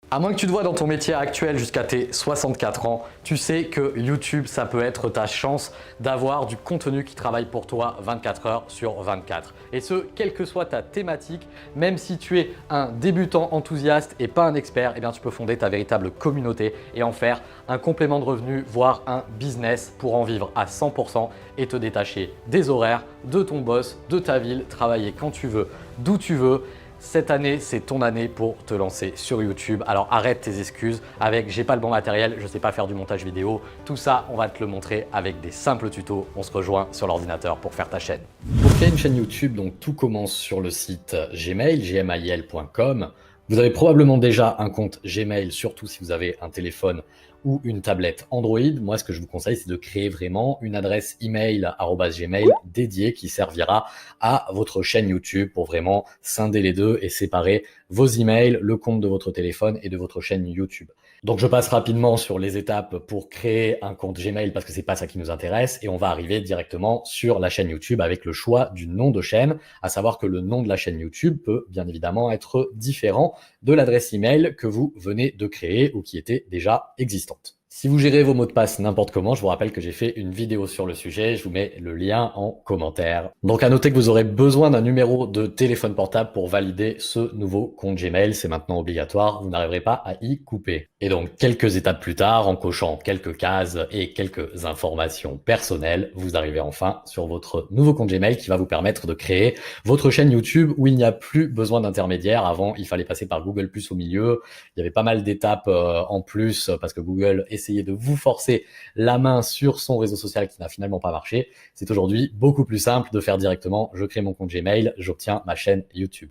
À moins que tu te vois dans ton métier actuel jusqu'à tes 64 ans, tu sais que YouTube, ça peut être ta chance d'avoir du contenu qui travaille pour toi 24 heures sur 24. Et ce, quelle que soit ta thématique, même si tu es un débutant enthousiaste et pas un expert, eh bien tu peux fonder ta véritable communauté et en faire un complément de revenu, voire un business pour en vivre à 100% et te détacher des horaires, de ton boss, de ta ville, travailler quand tu veux, d'où tu veux. Cette année, c'est ton année pour te lancer sur YouTube. Alors arrête tes excuses avec j'ai pas le bon matériel, je sais pas faire du montage vidéo. Tout ça, on va te le montrer avec des simples tutos. On se rejoint sur l'ordinateur pour faire ta chaîne. Pour créer une chaîne YouTube, donc tout commence sur le site Gmail, gmail.com. Vous avez probablement déjà un compte Gmail, surtout si vous avez un téléphone ou une tablette Android. Moi, ce que je vous conseille, c'est de créer vraiment une adresse email @gmail dédiée qui servira à votre chaîne YouTube pour vraiment scinder les deux et séparer vos emails, le compte de votre téléphone et de votre chaîne YouTube. Donc je passe rapidement sur les étapes pour créer un compte Gmail parce que c'est pas ça qui nous intéresse et on va arriver directement sur la chaîne YouTube avec le choix du nom de chaîne, à savoir que le nom de la chaîne YouTube peut bien évidemment être différent de l'adresse email que vous venez de créer ou qui était déjà existante. Si vous gérez vos mots de passe n'importe comment, je vous rappelle que j'ai fait une vidéo sur le sujet, je vous mets le lien en commentaire. Donc à noter que vous aurez besoin d'un numéro de téléphone portable pour valider ce nouveau compte Gmail, c'est maintenant obligatoire, vous n'arriverez pas à y couper. Et donc quelques étapes plus tard, en cochant quelques cases et quelques informations personnelles, vous arrivez enfin sur votre nouveau compte Gmail qui va vous permettre de créer votre chaîne YouTube où il n'y a plus besoin d'intermédiaire. Avant, il fallait passer par Google+ au milieu, il y avait pas mal d'étapes en plus parce que Google essayer de vous forcer la main sur son réseau social qui n'a finalement pas marché. C'est aujourd'hui beaucoup plus simple de faire directement, je crée mon compte Gmail, j'obtiens ma chaîne YouTube.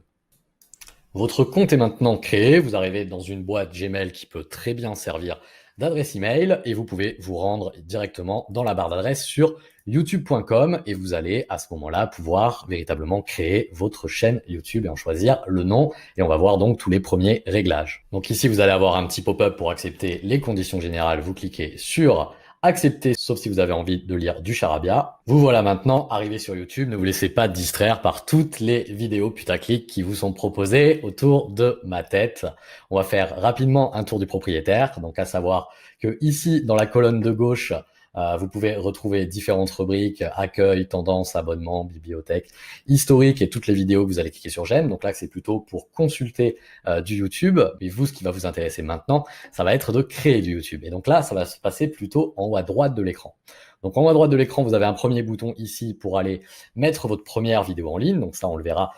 Votre compte est maintenant créé, vous arrivez dans une boîte Gmail qui peut très bien servir d'adresse email et vous pouvez vous rendre directement dans la barre d'adresse sur youtube.com et vous allez à ce moment-là pouvoir véritablement créer votre chaîne YouTube et en choisir le nom et on va voir donc tous les premiers réglages. Donc ici vous allez avoir un petit pop-up pour accepter les conditions générales, vous cliquez sur accepter, sauf si vous avez envie de lire du charabia. Vous voilà maintenant arrivé sur YouTube. Ne vous laissez pas distraire par toutes les vidéos putaclic qui vous sont proposées autour de ma tête. On va faire rapidement un tour du propriétaire. Donc, à savoir que ici, dans la colonne de gauche, vous pouvez retrouver différentes rubriques, accueil, tendance, abonnement, bibliothèque, historique et toutes les vidéos que vous allez cliquer sur j'aime. Donc là, c'est plutôt pour consulter du YouTube. Et vous, ce qui va vous intéresser maintenant, ça va être de créer du YouTube. Et donc là, ça va se passer plutôt en haut à droite de l'écran. Donc en haut à droite de l'écran, vous avez un premier bouton ici pour aller mettre votre première vidéo en ligne. Donc ça, on le verra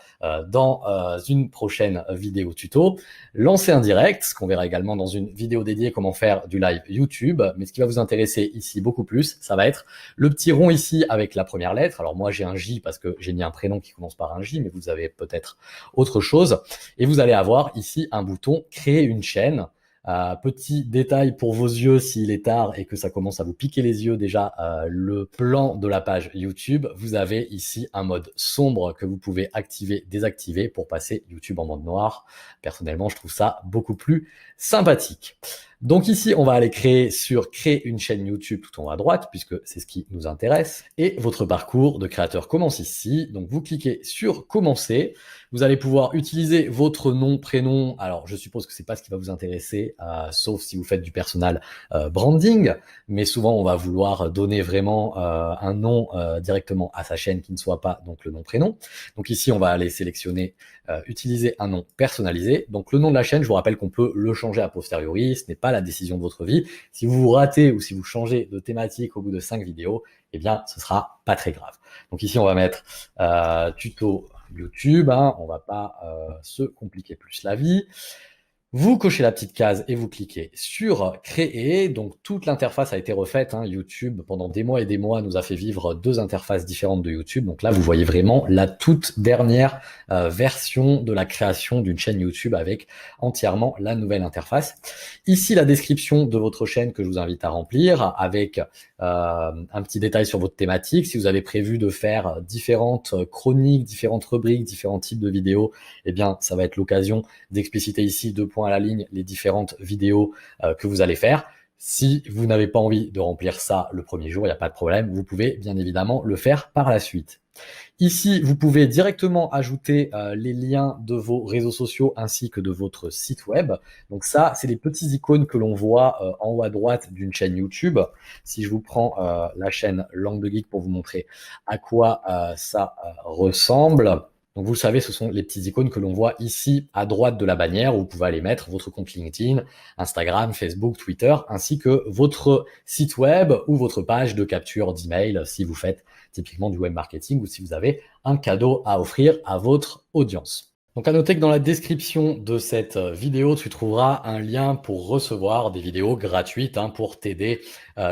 dans une prochaine vidéo tuto. Lancer un direct, ce qu'on verra également dans une vidéo dédiée comment faire du live YouTube. Mais ce qui va vous intéresser ici beaucoup plus, ça va être le petit rond ici avec la première lettre. Alors moi, j'ai un J parce que j'ai mis un prénom qui commence par un J, mais vous avez peut-être autre chose. Et vous allez avoir ici un bouton créer une chaîne. Petit détail pour vos yeux s'il est tard et que ça commence à vous piquer les yeux déjà, le plan de la page YouTube, vous avez ici un mode sombre que vous pouvez activer, désactiver pour passer YouTube en mode noir. Personnellement, je trouve ça beaucoup plus sympathique. Donc ici, on va aller créer une chaîne YouTube tout en haut à droite, puisque c'est ce qui nous intéresse. Et votre parcours de créateur commence ici. Donc vous cliquez sur commencer. Vous allez pouvoir utiliser votre nom, prénom. Alors je suppose que c'est pas ce qui va vous intéresser, sauf si vous faites du personal branding. Mais souvent, on va vouloir donner vraiment un nom directement à sa chaîne qui ne soit pas donc le nom, prénom. Donc ici, on va aller sélectionner utiliser un nom personnalisé. Donc le nom de la chaîne, je vous rappelle qu'on peut le changer a posteriori, ce n'est pas la décision de votre vie. Si vous vous ratez ou si vous changez de thématique au bout de 5 vidéos, eh bien ce sera pas très grave. Donc ici on va mettre tuto YouTube, hein, on va pas se compliquer plus la vie. Vous cochez la petite case et vous cliquez sur créer. Donc toute l'interface a été refaite. YouTube, pendant des mois et des mois, nous a fait vivre deux interfaces différentes de YouTube. Donc là, vous voyez vraiment la toute dernière version de la création d'une chaîne YouTube avec entièrement la nouvelle interface. Ici, la description de votre chaîne que je vous invite à remplir avec un petit détail sur votre thématique. Si vous avez prévu de faire différentes chroniques, différentes rubriques, différents types de vidéos, eh bien, ça va être l'occasion d'expliciter ici 2 points à la ligne les différentes vidéos que vous allez faire. Si vous n'avez pas envie de remplir ça le premier jour, il n'y a pas de problème, vous pouvez bien évidemment le faire par la suite. Ici, vous pouvez directement ajouter les liens de vos réseaux sociaux ainsi que de votre site web. Donc ça, c'est les petits icônes que l'on voit en haut à droite d'une chaîne YouTube. Si je vous prends la chaîne Langue de Geek pour vous montrer à quoi ça ressemble. Donc vous le savez, ce sont les petites icônes que l'on voit ici à droite de la bannière où vous pouvez aller mettre votre compte LinkedIn, Instagram, Facebook, Twitter, ainsi que votre site web ou votre page de capture d'email si vous faites typiquement du web marketing ou si vous avez un cadeau à offrir à votre audience. Donc à noter que dans la description de cette vidéo, tu trouveras un lien pour recevoir des vidéos gratuites pour t'aider,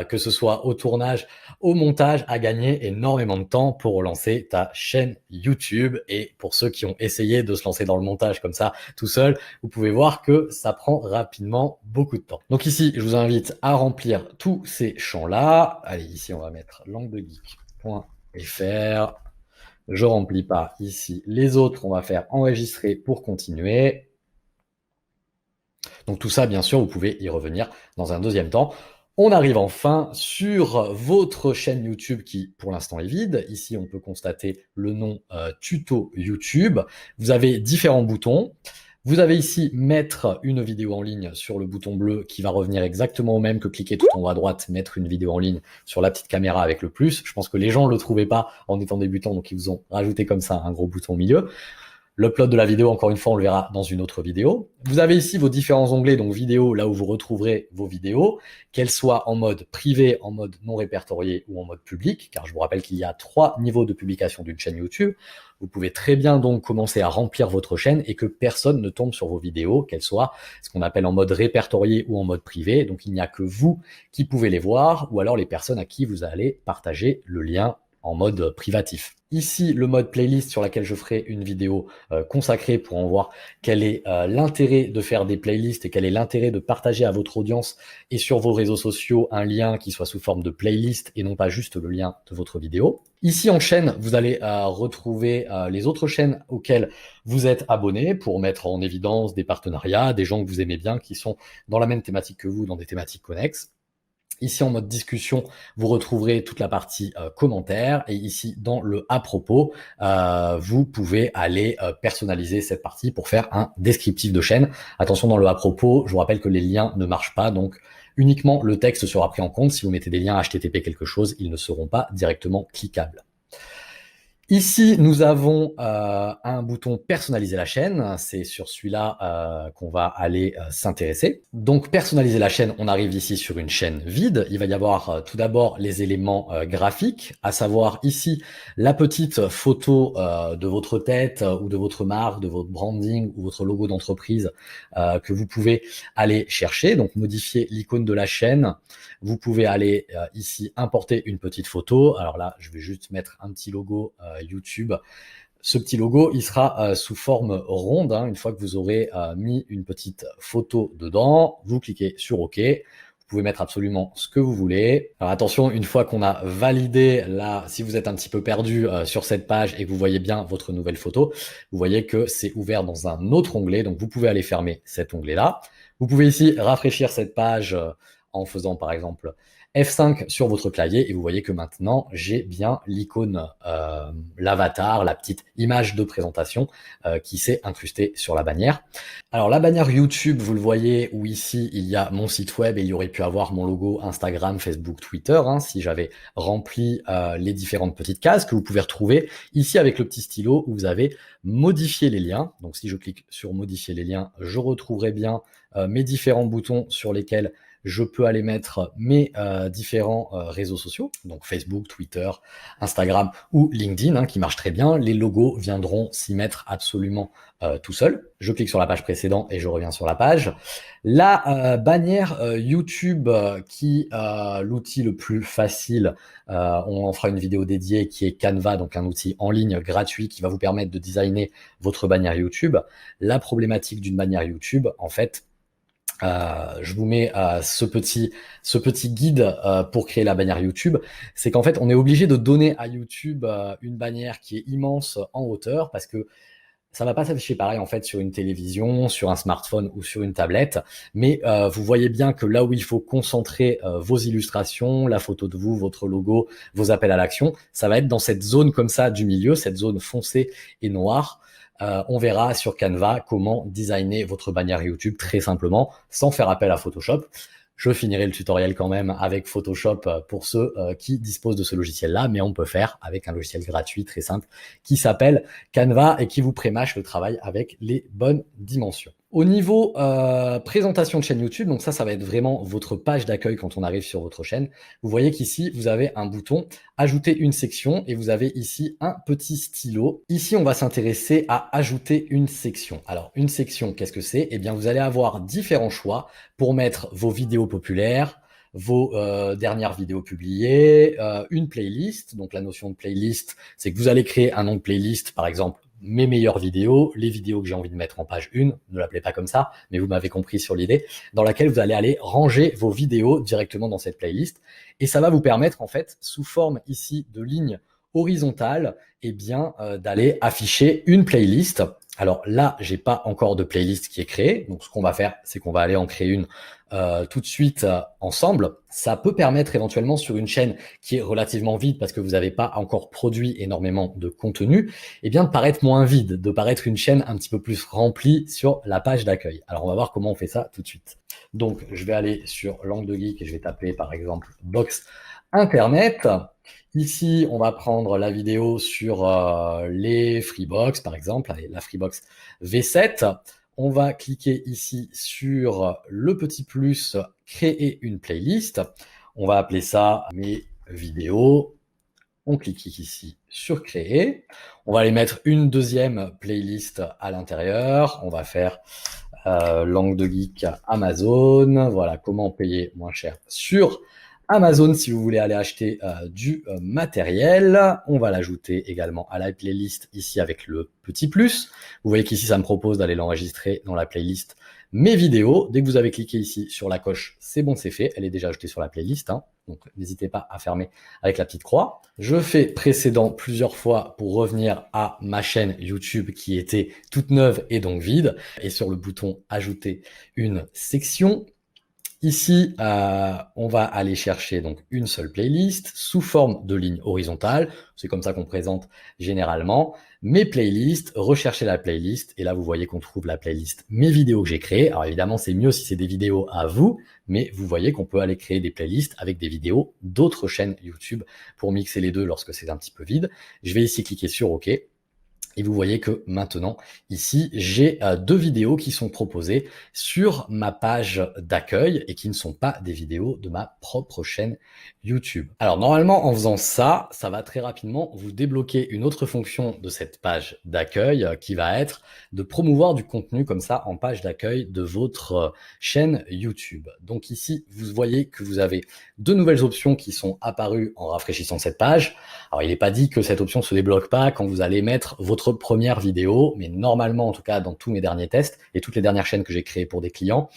que ce soit au tournage, au montage, à gagner énormément de temps pour lancer ta chaîne YouTube. Et pour ceux qui ont essayé de se lancer dans le montage comme ça tout seul, vous pouvez voir que ça prend rapidement beaucoup de temps. Donc ici, je vous invite à remplir tous ces champs-là. Allez, ici, on va mettre languedegeek.fr. Je remplis pas ici. Les autres, on va faire enregistrer pour continuer. Donc tout ça, bien sûr, vous pouvez y revenir dans un deuxième temps. On arrive enfin sur votre chaîne YouTube qui, pour l'instant, est vide. Ici, on peut constater le nom tuto YouTube. Vous avez différents boutons. Vous avez ici mettre une vidéo en ligne sur le bouton bleu qui va revenir exactement au même que cliquer tout en haut à droite, mettre une vidéo en ligne sur la petite caméra avec le plus. Je pense que les gens ne le trouvaient pas en étant débutants, donc ils vous ont rajouté comme ça un gros bouton au milieu. L'upload de la vidéo, encore une fois, on le verra dans une autre vidéo. Vous avez ici vos différents onglets, donc vidéo, là où vous retrouverez vos vidéos, qu'elles soient en mode privé, en mode non répertorié ou en mode public, car je vous rappelle qu'il y a 3 niveaux de publication d'une chaîne YouTube. Vous pouvez très bien donc commencer à remplir votre chaîne et que personne ne tombe sur vos vidéos, qu'elles soient ce qu'on appelle en mode répertorié ou en mode privé. Donc il n'y a que vous qui pouvez les voir ou alors les personnes à qui vous allez partager le lien en mode privatif. Ici, le mode playlist sur laquelle je ferai une vidéo consacrée pour en voir quel est l'intérêt de faire des playlists et quel est l'intérêt de partager à votre audience et sur vos réseaux sociaux un lien qui soit sous forme de playlist et non pas juste le lien de votre vidéo. Ici en chaîne, vous allez retrouver les autres chaînes auxquelles vous êtes abonné pour mettre en évidence des partenariats, des gens que vous aimez bien qui sont dans la même thématique que vous, dans des thématiques connexes. Ici, en mode discussion, vous retrouverez toute la partie commentaires. Et ici, dans le à propos, vous pouvez aller personnaliser cette partie pour faire un descriptif de chaîne. Attention, dans le à propos, je vous rappelle que les liens ne marchent pas. Donc, uniquement le texte sera pris en compte. Si vous mettez des liens HTTP quelque chose, ils ne seront pas directement cliquables. Ici, nous avons un bouton personnaliser la chaîne. C'est sur celui-là qu'on va aller s'intéresser. Donc, personnaliser la chaîne, on arrive ici sur une chaîne vide. Il va y avoir tout d'abord les éléments graphiques, à savoir ici la petite photo de votre tête ou de votre marque, de votre branding ou votre logo d'entreprise que vous pouvez aller chercher. Donc, modifier l'icône de la chaîne. Vous pouvez aller ici importer une petite photo. Alors là, je vais juste mettre un petit logo YouTube. Ce petit logo, il sera sous forme ronde. Une fois que vous aurez mis une petite photo dedans, vous cliquez sur OK. Vous pouvez mettre absolument ce que vous voulez. Alors attention, une fois qu'on a validé là, si vous êtes un petit peu perdu sur cette page et que vous voyez bien votre nouvelle photo, vous voyez que c'est ouvert dans un autre onglet. Donc vous pouvez aller fermer cet onglet-là. Vous pouvez ici rafraîchir cette page en faisant par exemple F5 sur votre clavier et vous voyez que maintenant j'ai bien l'icône, l'avatar, la petite image de présentation qui s'est incrustée sur la bannière. Alors la bannière YouTube, vous le voyez où ici il y a mon site web et il y aurait pu avoir mon logo Instagram, Facebook, Twitter si j'avais rempli les différentes petites cases que vous pouvez retrouver ici avec le petit stylo où vous avez modifié les liens. Donc si je clique sur modifier les liens, je retrouverai bien mes différents boutons sur lesquels je peux aller mettre mes différents réseaux sociaux, donc Facebook, Twitter, Instagram ou LinkedIn, qui marchent très bien. Les logos viendront s'y mettre absolument tout seul. Je clique sur la page précédente et je reviens sur la page. La bannière YouTube qui l'outil le plus facile, on en fera une vidéo dédiée qui est Canva, donc un outil en ligne gratuit qui va vous permettre de designer votre bannière YouTube. La problématique d'une bannière YouTube, en fait, je vous mets ce petit guide pour créer la bannière YouTube. C'est qu'en fait, on est obligé de donner à YouTube une bannière qui est immense en hauteur parce que Ça va pas s'afficher pareil en fait sur une télévision, sur un smartphone ou sur une tablette, mais vous voyez bien que là où il faut concentrer vos illustrations, la photo de vous, votre logo, vos appels à l'action, ça va être dans cette zone comme ça du milieu, cette zone foncée et noire. On verra sur Canva comment designer votre bannière YouTube très simplement, sans faire appel à Photoshop. Je finirai le tutoriel quand même avec Photoshop pour ceux qui disposent de ce logiciel-là, mais on peut faire avec un logiciel gratuit très simple qui s'appelle Canva et qui vous prémâche le travail avec les bonnes dimensions. Au niveau présentation de chaîne YouTube, donc ça va être vraiment votre page d'accueil quand on arrive sur votre chaîne. Vous voyez qu'ici, vous avez un bouton ajouter une section et vous avez ici un petit stylo. Ici, on va s'intéresser à ajouter une section. Alors, une section, qu'est-ce que c'est? Eh bien, vous allez avoir différents choix pour mettre vos vidéos populaires, vos dernières vidéos publiées, une playlist. Donc, la notion de playlist, c'est que vous allez créer un nom de playlist, par exemple, mes meilleures vidéos, les vidéos que j'ai envie de mettre en page 1, ne l'appelez pas comme ça, mais vous m'avez compris sur l'idée, dans laquelle vous allez aller ranger vos vidéos directement dans cette playlist. Et ça va vous permettre, en fait, sous forme ici de ligne horizontale, eh bien, d'aller afficher une playlist. Alors là, j'ai pas encore de playlist qui est créée. Donc, ce qu'on va faire, c'est qu'on va aller en créer une tout de suite ensemble. Ça peut permettre éventuellement sur une chaîne qui est relativement vide parce que vous n'avez pas encore produit énormément de contenu, eh bien de paraître moins vide, de paraître une chaîne un petit peu plus remplie sur la page d'accueil. Alors, on va voir comment on fait ça tout de suite. Donc, je vais aller sur l'angle de geek et je vais taper par exemple box internet. Ici, on va prendre la vidéo sur les Freebox, par exemple, allez, la Freebox V7. On va cliquer ici sur le petit plus, créer une playlist. On va appeler ça mes vidéos. On clique ici sur créer. On va aller mettre une deuxième playlist à l'intérieur. On va faire langue de geek Amazon. Voilà, comment payer moins cher sur Amazon si vous voulez aller acheter du matériel. On va l'ajouter également à la playlist ici avec le petit plus. Vous voyez qu'ici, ça me propose d'aller l'enregistrer dans la playlist mes vidéos. Dès que vous avez cliqué ici sur la coche, c'est bon, c'est fait. Elle est déjà ajoutée sur la playlist. Donc, n'hésitez pas à fermer avec la petite croix. Je fais précédent plusieurs fois pour revenir à ma chaîne YouTube qui était toute neuve et donc vide. Et sur le bouton ajouter une section, ici, on va aller chercher donc une seule playlist sous forme de ligne horizontale. C'est comme ça qu'on présente généralement. Mes playlists, rechercher la playlist. Et là, vous voyez qu'on trouve la playlist mes vidéos que j'ai créées. Alors évidemment, c'est mieux si c'est des vidéos à vous, mais vous voyez qu'on peut aller créer des playlists avec des vidéos d'autres chaînes YouTube pour mixer les deux lorsque c'est un petit peu vide. Je vais ici cliquer sur OK. Et vous voyez que maintenant, ici, j'ai deux vidéos qui sont proposées sur ma page d'accueil et qui ne sont pas des vidéos de ma propre chaîne YouTube. Alors normalement, en faisant ça, ça va très rapidement vous débloquer une autre fonction de cette page d'accueil qui va être de promouvoir du contenu comme ça en page d'accueil de votre chaîne YouTube. Donc ici, vous voyez que vous avez deux nouvelles options qui sont apparues en rafraîchissant cette page. Alors il n'est pas dit que cette option se débloque pas quand vous allez mettre votre première vidéo, mais normalement, en tout cas dans tous mes derniers tests et toutes les dernières chaînes que j'ai créées pour des clients,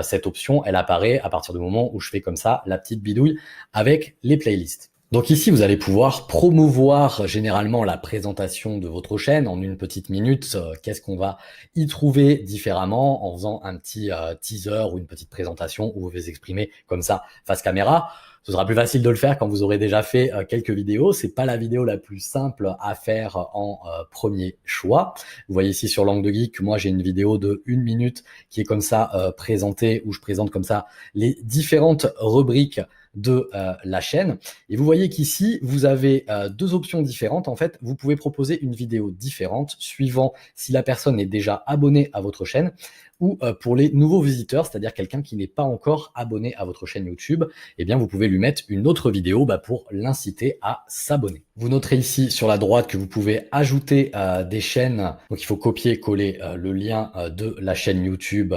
cette option, elle apparaît à partir du moment où je fais comme ça la petite bidouille avec les playlists. Donc ici, vous allez pouvoir promouvoir généralement la présentation de votre chaîne en une petite minute. Qu'est-ce qu'on va y trouver différemment en faisant un petit teaser ou une petite présentation où vous vous exprimez comme ça face caméra. Ce sera plus facile de le faire quand vous aurez déjà fait quelques vidéos. C'est pas la vidéo la plus simple à faire en premier choix. Vous voyez ici sur l'angle de geek, moi j'ai une vidéo de 1 minute qui est comme ça présentée, où je présente comme ça les différentes rubriques de la chaîne. Et vous voyez qu'ici, vous avez deux options différentes. En fait, vous pouvez proposer une vidéo différente suivant si la personne est déjà abonnée à votre chaîne ou pour les nouveaux visiteurs, c'est-à-dire quelqu'un qui n'est pas encore abonné à votre chaîne YouTube, eh bien vous pouvez lui mettre une autre vidéo pour l'inciter à s'abonner. Vous noterez ici sur la droite que vous pouvez ajouter des chaînes. Donc il faut copier-coller le lien de la chaîne YouTube.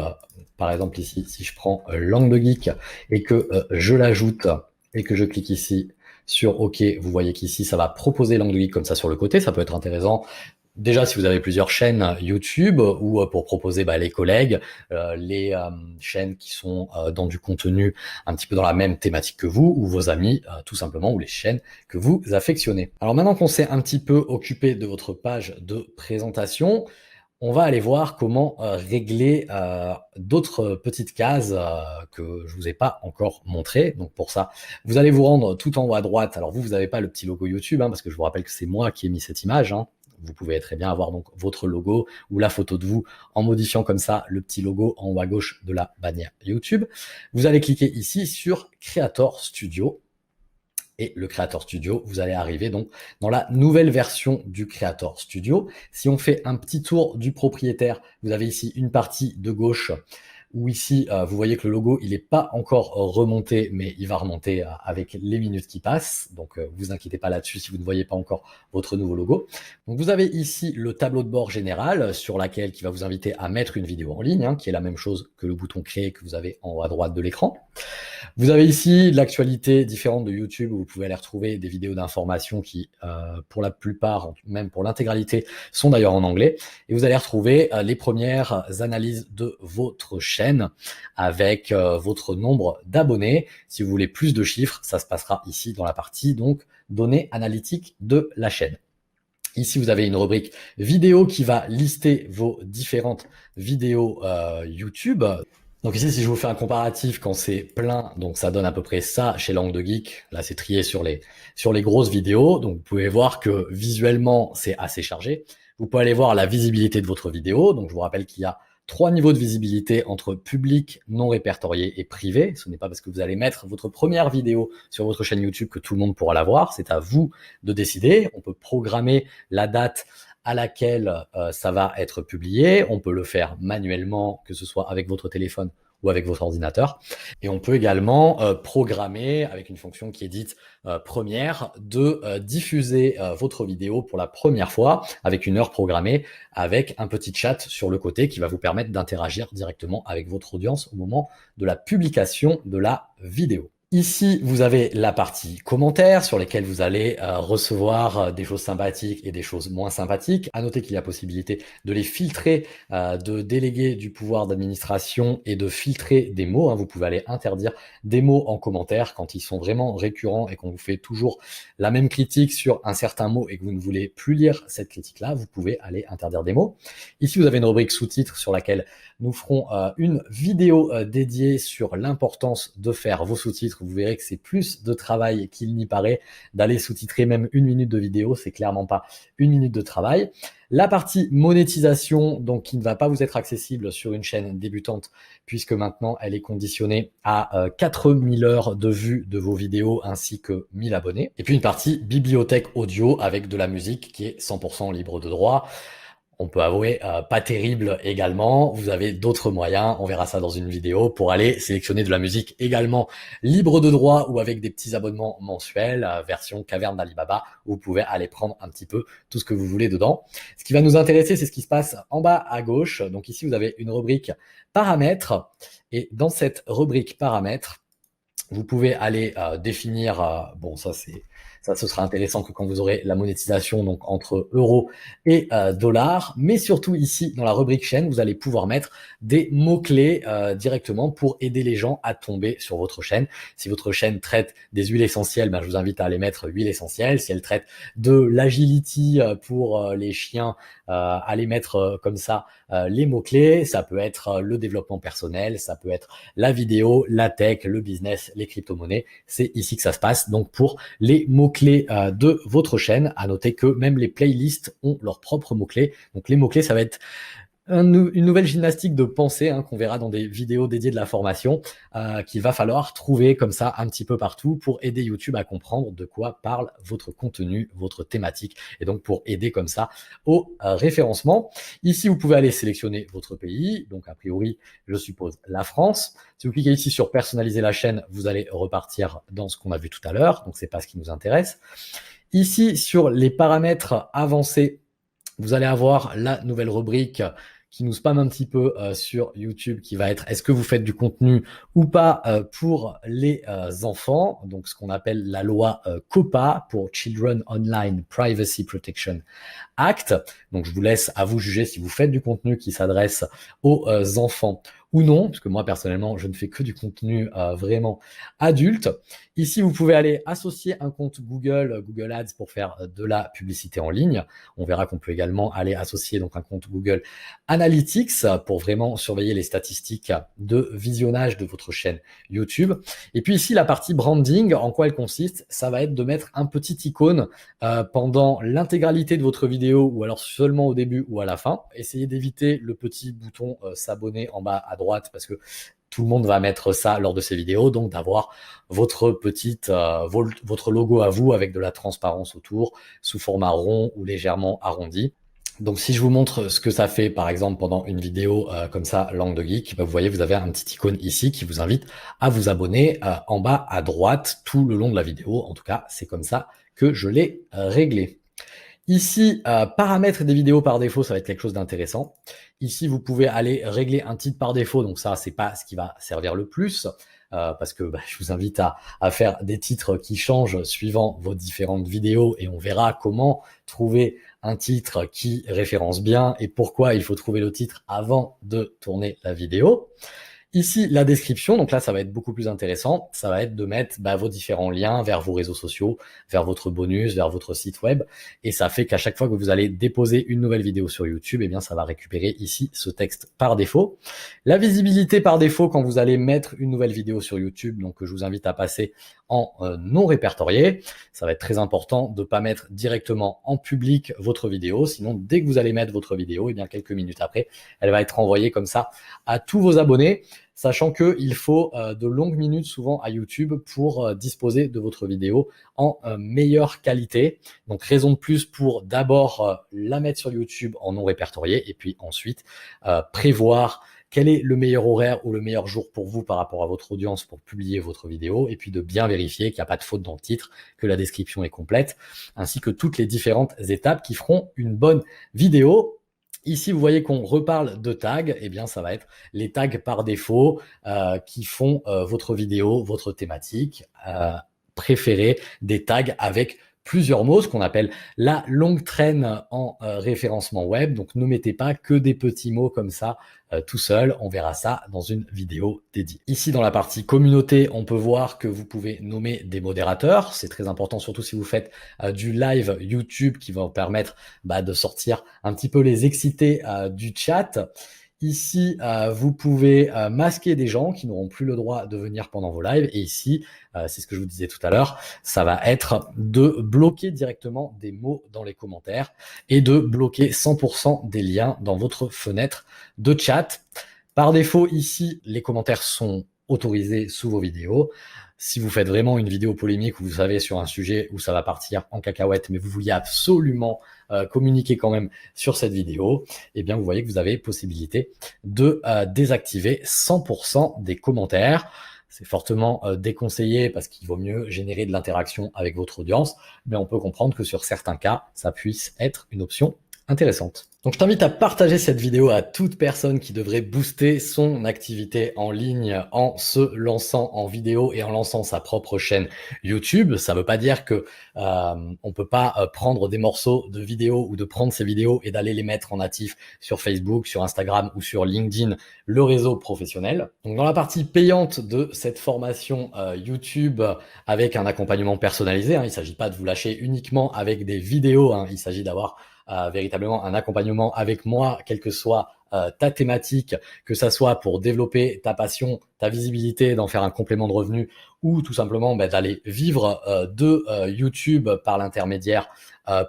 Par exemple ici, si je prends l'angle de geek et que je l'ajoute et que je clique ici sur OK, vous voyez qu'ici ça va proposer l'angle de geek comme ça sur le côté. Ça peut être intéressant. Déjà, si vous avez plusieurs chaînes YouTube ou pour proposer les collègues, les chaînes qui sont dans du contenu un petit peu dans la même thématique que vous, ou vos amis, tout simplement, ou les chaînes que vous affectionnez. Alors maintenant qu'on s'est un petit peu occupé de votre page de présentation, on va aller voir comment régler d'autres petites cases que je vous ai pas encore montrées. Donc pour ça, vous allez vous rendre tout en haut à droite. Alors vous n'avez pas le petit logo YouTube, hein, parce que je vous rappelle que c'est moi qui ai mis cette image, hein. Vous pouvez très bien avoir donc votre logo ou la photo de vous en modifiant comme ça le petit logo en haut à gauche de la bannière YouTube. Vous allez cliquer ici sur Creator Studio. Et le Creator Studio, vous allez arriver donc dans la nouvelle version du Creator Studio. Si on fait un petit tour du propriétaire, vous avez ici une partie de gauche où ici, vous voyez que le logo, il n'est pas encore remonté, mais il va remonter avec les minutes qui passent. Donc, vous inquiétez pas là-dessus si vous ne voyez pas encore votre nouveau logo. Donc, vous avez ici le tableau de bord général sur laquelle qui va vous inviter à mettre une vidéo en ligne, hein, qui est la même chose que le bouton créer que vous avez en haut à droite de l'écran. Vous avez ici l'actualité différente de YouTube où vous pouvez aller retrouver des vidéos d'information qui, pour la plupart, même pour l'intégralité, sont d'ailleurs en anglais. Et vous allez retrouver les premières analyses de votre chaîne avec votre nombre d'abonnés. Si vous voulez plus de chiffres, ça se passera ici dans la partie donc données analytiques de la chaîne. Ici, vous avez une rubrique vidéo qui va lister vos différentes vidéos YouTube. Donc ici, si je vous fais un comparatif quand c'est plein, donc ça donne à peu près ça chez Langue de Geek. Là, c'est trié sur les grosses vidéos. Donc vous pouvez voir que visuellement, c'est assez chargé. Vous pouvez aller voir la visibilité de votre vidéo. Donc je vous rappelle qu'il y a 3 niveaux de visibilité entre public, non répertorié et privé. Ce n'est pas parce que vous allez mettre votre première vidéo sur votre chaîne YouTube que tout le monde pourra la voir. C'est à vous de décider. On peut programmer la date à laquelle ça va être publié. On peut le faire manuellement, que ce soit avec votre téléphone ou avec votre ordinateur. Et on peut également programmer avec une fonction qui est dite première de diffuser votre vidéo pour la première fois avec une heure programmée avec un petit chat sur le côté qui va vous permettre d'interagir directement avec votre audience au moment de la publication de la vidéo. Ici, vous avez la partie commentaires sur lesquels vous allez recevoir des choses sympathiques et des choses moins sympathiques. À noter qu'il y a possibilité de les filtrer, de déléguer du pouvoir d'administration et de filtrer des mots, hein. Vous pouvez aller interdire des mots en commentaire quand ils sont vraiment récurrents et qu'on vous fait toujours la même critique sur un certain mot et que vous ne voulez plus lire cette critique-là, vous pouvez aller interdire des mots. Ici, vous avez une rubrique sous-titres sur laquelle nous ferons une vidéo dédiée sur l'importance de faire vos sous-titres. Vous verrez que c'est plus de travail qu'il n'y paraît d'aller sous-titrer même 1 minute de vidéo. C'est clairement pas 1 minute de travail. La partie monétisation, donc qui ne va pas vous être accessible sur une chaîne débutante, puisque maintenant elle est conditionnée à 4000 heures de vues de vos vidéos ainsi que 1000 abonnés. Et puis une partie bibliothèque audio avec de la musique qui est 100% libre de droit. On peut avouer, pas terrible également. Vous avez d'autres moyens, on verra ça dans une vidéo, pour aller sélectionner de la musique également libre de droit ou avec des petits abonnements mensuels, version caverne d'Alibaba, où vous pouvez aller prendre un petit peu tout ce que vous voulez dedans. Ce qui va nous intéresser, c'est ce qui se passe en bas à gauche. Donc ici, vous avez une rubrique paramètres. Et dans cette rubrique paramètres, vous pouvez aller définir, bon ça ce sera intéressant que quand vous aurez la monétisation donc entre euros et dollars, mais surtout ici dans la rubrique chaîne, vous allez pouvoir mettre des mots-clés directement pour aider les gens à tomber sur votre chaîne. Si votre chaîne traite des huiles essentielles, ben, je vous invite à aller mettre huile essentielle. Si elle traite de l'agility pour les chiens, allez mettre comme ça les mots-clés. Ça peut être le développement personnel, ça peut être la vidéo, la tech, le business, les crypto-monnaies. C'est ici que ça se passe. Donc pour les mots-clés de votre chaîne, à noter que même les playlists ont leurs propres mots-clés. Donc les mots-clés, ça va être une nouvelle gymnastique de pensée hein, qu'on verra dans des vidéos dédiées de la formation qu'il va falloir trouver comme ça un petit peu partout pour aider YouTube à comprendre de quoi parle votre contenu, votre thématique et donc pour aider comme ça au référencement. Ici, vous pouvez aller sélectionner votre pays, donc a priori, je suppose la France. Si vous cliquez ici sur personnaliser la chaîne, vous allez repartir dans ce qu'on a vu tout à l'heure, donc c'est pas ce qui nous intéresse. Ici, sur les paramètres avancés, vous allez avoir la nouvelle rubrique qui nous spamme un petit peu sur YouTube, qui va être est-ce que vous faites du contenu ou pas pour les enfants, donc ce qu'on appelle la loi COPPA pour Children Online Privacy Protection Act. Donc je vous laisse à vous juger si vous faites du contenu qui s'adresse aux enfants ou non, puisque moi personnellement, je ne fais que du contenu vraiment adulte. Ici, vous pouvez aller associer un compte Google Ads pour faire de la publicité en ligne. On verra qu'on peut également aller associer donc un compte Google Analytics pour vraiment surveiller les statistiques de visionnage de votre chaîne YouTube. Et puis ici, la partie branding, en quoi elle consiste? Ça va être de mettre un petit icône pendant l'intégralité de votre vidéo ou alors seulement au début ou à la fin. Essayez d'éviter le petit bouton s'abonner en bas à droite parce que tout le monde va mettre ça lors de ces vidéos, donc d'avoir votre votre logo à vous avec de la transparence autour, sous format rond ou légèrement arrondi. Donc si je vous montre ce que ça fait par exemple pendant une vidéo comme ça, Langue de Geek, vous voyez vous avez un petit icône ici qui vous invite à vous abonner en bas à droite tout le long de la vidéo. En tout cas, c'est comme ça que je l'ai réglé. Ici, paramètres des vidéos par défaut, ça va être quelque chose d'intéressant. Ici, vous pouvez aller régler un titre par défaut. Donc ça, c'est pas ce qui va servir le plus. Parce que je vous invite à faire des titres qui changent suivant vos différentes vidéos et on verra comment trouver un titre qui référence bien et pourquoi il faut trouver le titre avant de tourner la vidéo. Ici, la description, donc là, ça va être beaucoup plus intéressant. Ça va être de mettre vos différents liens vers vos réseaux sociaux, vers votre bonus, vers votre site web. Et ça fait qu'à chaque fois que vous allez déposer une nouvelle vidéo sur YouTube, eh bien, ça va récupérer ici ce texte par défaut. La visibilité par défaut, quand vous allez mettre une nouvelle vidéo sur YouTube, donc je vous invite à passer en non répertorié. Ça va être très important de ne pas mettre directement en public votre vidéo. Sinon, dès que vous allez mettre votre vidéo, eh bien, quelques minutes après, elle va être envoyée comme ça à tous vos abonnés. Sachant qu'il faut de longues minutes souvent à YouTube pour disposer de votre vidéo en meilleure qualité. Donc raison de plus pour d'abord la mettre sur YouTube en non répertorié et puis ensuite prévoir quel est le meilleur horaire ou le meilleur jour pour vous par rapport à votre audience pour publier votre vidéo et puis de bien vérifier qu'il n'y a pas de faute dans le titre, que la description est complète, ainsi que toutes les différentes étapes qui feront une bonne vidéo. Ici, vous voyez qu'on reparle de tags. Eh bien, ça va être les tags par défaut qui font votre vidéo, votre thématique préférée, des tags avec plusieurs mots, ce qu'on appelle la longue traîne en référencement web. Donc, ne mettez pas que des petits mots comme ça tout seul. On verra ça dans une vidéo dédiée. Ici, dans la partie communauté, on peut voir que vous pouvez nommer des modérateurs. C'est très important, surtout si vous faites du live YouTube qui va vous permettre de sortir un petit peu les excités du chat. Ici, vous pouvez masquer des gens qui n'auront plus le droit de venir pendant vos lives. Et ici, c'est ce que je vous disais tout à l'heure, ça va être de bloquer directement des mots dans les commentaires et de bloquer 100% des liens dans votre fenêtre de chat. Par défaut, ici, les commentaires sont autorisés sous vos vidéos. Si vous faites vraiment une vidéo polémique où vous savez sur un sujet où ça va partir en cacahuète, mais vous vouliez absolument communiquer quand même sur cette vidéo, eh bien vous voyez que vous avez possibilité de désactiver 100% des commentaires. C'est fortement déconseillé parce qu'il vaut mieux générer de l'interaction avec votre audience, mais on peut comprendre que sur certains cas, ça puisse être une option intéressante. Donc je t'invite à partager cette vidéo à toute personne qui devrait booster son activité en ligne en se lançant en vidéo et en lançant sa propre chaîne YouTube. Ça ne veut pas dire que on peut pas prendre des morceaux de vidéos ou de prendre ces vidéos et d'aller les mettre en natif sur Facebook, sur Instagram ou sur LinkedIn, le réseau professionnel. Donc dans la partie payante de cette formation YouTube avec un accompagnement personnalisé, il ne s'agit pas de vous lâcher uniquement avec des vidéos, il s'agit d'avoir véritablement un accompagnement avec moi, quelle que soit ta thématique, que ça soit pour développer ta passion, ta visibilité, d'en faire un complément de revenu ou tout simplement d'aller vivre de YouTube par l'intermédiaire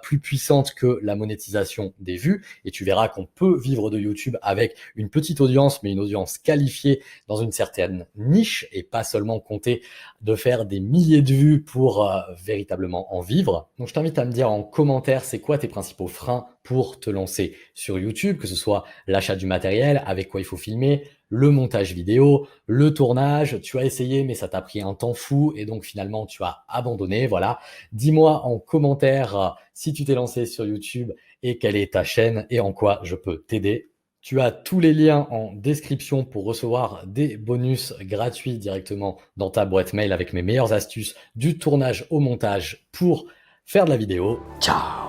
plus puissante que la monétisation des vues. Et tu verras qu'on peut vivre de YouTube avec une petite audience, mais une audience qualifiée dans une certaine niche et pas seulement compter de faire des milliers de vues pour véritablement en vivre. Donc je t'invite à me dire en commentaire c'est quoi tes principaux freins pour te lancer sur YouTube, que ce soit l'achat du matériel, avec quoi il faut filmer, le montage vidéo, le tournage, tu as essayé mais ça t'a pris un temps fou et donc finalement tu as abandonné, voilà. Dis-moi en commentaire si tu t'es lancé sur YouTube et quelle est ta chaîne et en quoi je peux t'aider. Tu as tous les liens en description pour recevoir des bonus gratuits directement dans ta boîte mail avec mes meilleures astuces du tournage au montage pour faire de la vidéo. Ciao!